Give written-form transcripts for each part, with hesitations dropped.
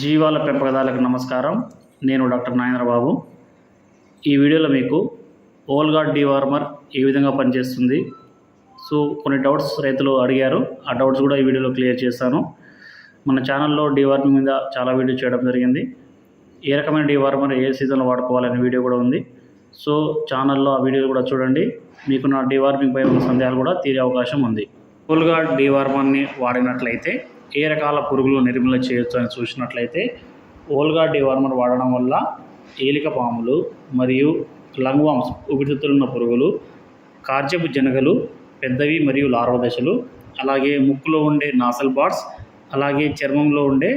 జీవాల పెంపకదారులకు నమస్కారం. నేను డాక్టర్ నాగేంద్రబాబు. ఈ వీడియోలో మీకు ఓల్గార్డ్ డీవార్మర్ ఏ విధంగా పనిచేస్తుంది, సో కొన్ని డౌట్స్ రైతులు అడిగారు. ఆ డౌట్స్ కూడా ఈ వీడియోలో క్లియర్ చేస్తాను. మన ఛానల్లో డీవార్మింగ్ మీద చాలా వీడియో చేయడం జరిగింది. ఏ రకమైన డీవార్మర్ ఏ సీజన్లో వాడుకోవాలనే వీడియో కూడా ఉంది. సో ఛానల్లో ఆ వీడియోలు కూడా చూడండి. మీకు నా డీవార్మింగ్ పై ఉన్న సందేహాలు కూడా తీరే అవకాశం ఉంది. ఓల్గార్డ్ డీవార్మర్ని వాడినట్లయితే ఏ రకాల పురుగులు నిర్మూలన చేయొచ్చు అని చూసినట్లయితే, ఓల్గార్డ్ డీవార్మర్ వాడడం వల్ల ఏలిక పాములు మరియు లంగ్వామ్స్ ఊపిరితిత్తులున్న పురుగులు, కార్జపు జనగలు, పెద్దవి మరియు లార్వా దశలు, అలాగే ముక్కులో ఉండే నాసల్ బార్డ్స్, అలాగే చర్మంలో ఉండే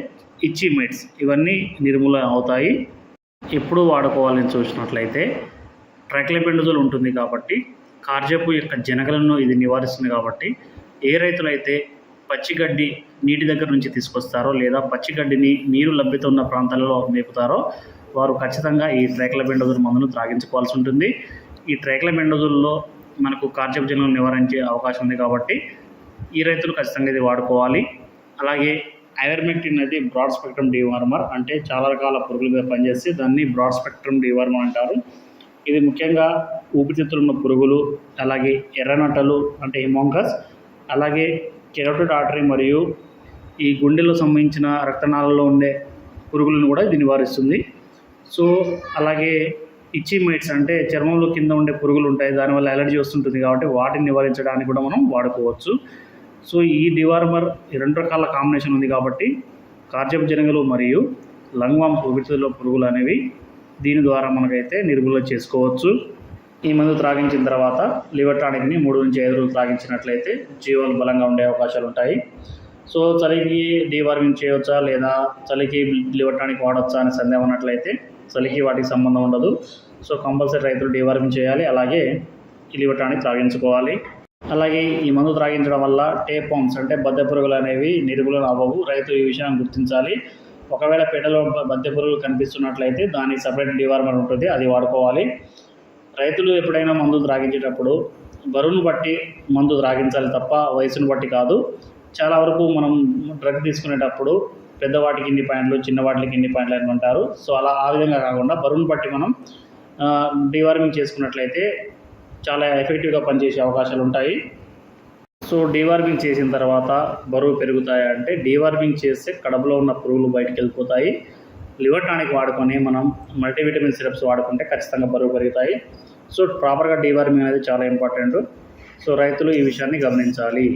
ఇచ్చి మైట్స్ ఇవన్నీ నిర్మూలన అవుతాయి. ఎప్పుడు వాడుకోవాలని చూసినట్లయితే, ట్రైక్లోబెండజోల్ ఉంటుంది కాబట్టి కార్జపు యొక్క జనగలను ఇది నివారిస్తుంది. కాబట్టి ఏ రైతులైతే పచ్చిగడ్డి నీటి దగ్గర నుంచి తీసుకొస్తారో లేదా పచ్చిగడ్డిని నీరు లభ్యత ఉన్న ప్రాంతాలలో మేపుతారో వారు ఖచ్చితంగా ఈ ట్రైక్లోబెండజోల్ మందును త్రాగించుకోవాల్సి ఉంటుంది. ఈ ట్రైక్లోబెండజోల్లో మనకు కార్జపు జనగలను నివారించే అవకాశం ఉంది కాబట్టి ఈ రైతులు ఖచ్చితంగా ఇది వాడుకోవాలి. అలాగే ఐవర్మెక్టిన్ అనేది బ్రాడ్ స్పెక్ట్రమ్ డీవార్మర్, అంటే చాలా రకాల పురుగుల మీద పనిచేస్తే దాన్ని బ్రాడ్ స్పెక్ట్రమ్ డీవార్మర్ అంటారు. ఇది ముఖ్యంగా ఊపిరితిత్తులున్న పురుగులు, అలాగే ఎర్రనట్టలు అంటే హిమోంకస్, అలాగే కెరోటిడ్ ఆర్టరీ మరియు ఈ గుండెలో సంబంధించిన రక్తనాళాల్లో ఉండే పురుగులను కూడా ఇది నివారిస్తుంది. సో అలాగే ఇచ్చి మైట్స్ అంటే చర్మంలో కింద ఉండే పురుగులు ఉంటాయి, దానివల్ల అలర్జీ వస్తుంటుంది కాబట్టి వాటిని నివారించడానికి కూడా మనం వాడుకోవచ్చు. సో ఈ డీవార్మర్ రెండు రకాల కాంబినేషన్ ఉంది కాబట్టి కార్జపు జనగలు మరియు లంగ్వామ్స్ ఊపిరితిత్తుల్లో పురుగులు అనేవి దీని ద్వారా మనకైతే నిర్మూలన చేసుకోవచ్చు. ఈ మందు త్రాగించిన తర్వాత లివర్ టానిక్ని 3 నుంచి 5 రోజులు త్రాగించినట్లయితే జీవాలు బలంగా ఉండే అవకాశాలు ఉంటాయి. సో చలికి డీవార్మింగ్ చేయవచ్చా లేదా చలికి లివర్ టానిక్ వాడవచ్చా అనే సందేహం ఉన్నట్లయితే చలికి వాటికి సంబంధం ఉండదు. సో కంపల్సరీ రైతులు డీవార్మింగ్ చేయాలి, అలాగే ఈ లివర్ టానిక్ త్రాగించుకోవాలి. అలాగే ఈ మందు త్రాగించడం వల్ల టేపామ్స్ అంటే బద్దె పురుగులు అనేవి నిర్మూలన అవ్వవు. రైతు ఈ విషయాన్ని గుర్తించాలి. ఒకవేళ పేటలో బద్దె పురుగులు కనిపిస్తున్నట్లయితే దానికి సపరేట్ డీవార్మర్ ఉంటుంది, అది వాడుకోవాలి. రైతులు ఎప్పుడైనా మందు త్రాగించేటప్పుడు బరువును బట్టి మందు త్రాగించాలి తప్ప వయసును బట్టి కాదు. చాలా వరకు మనం డ్రగ్ తీసుకునేటప్పుడు పెద్దవాటికి ఇన్ని పాయింట్లు, చిన్నవాటికి ఇన్ని పాయింట్లు అని అంటారు. సో ఆ విధంగా కాకుండా బరువును బట్టి మనం డీవార్మింగ్ చేసుకున్నట్లయితే చాలా ఎఫెక్టివ్గా పనిచేసే అవకాశాలు ఉంటాయి. సో డీవార్మింగ్ చేసిన తర్వాత బరువు పెరుగుతాయి అంటే డీవార్మింగ్ చేస్తే కడుపులో ఉన్న పురుగులు బయటికి వెళ్ళిపోతాయి. లివర్ టానిక్ వాడుకొని మనం మల్టీవిటమిన్ సిరప్స్ వాడుకుంటే ఖచ్చితంగా బరువు పెరుగుతాయి. సో ప్రాపర్గా డీవార్మింగ్ అనేది చాలా ఇంపార్టెంట్. సో రైతులు ఈ విషయాన్ని గమనించాలి.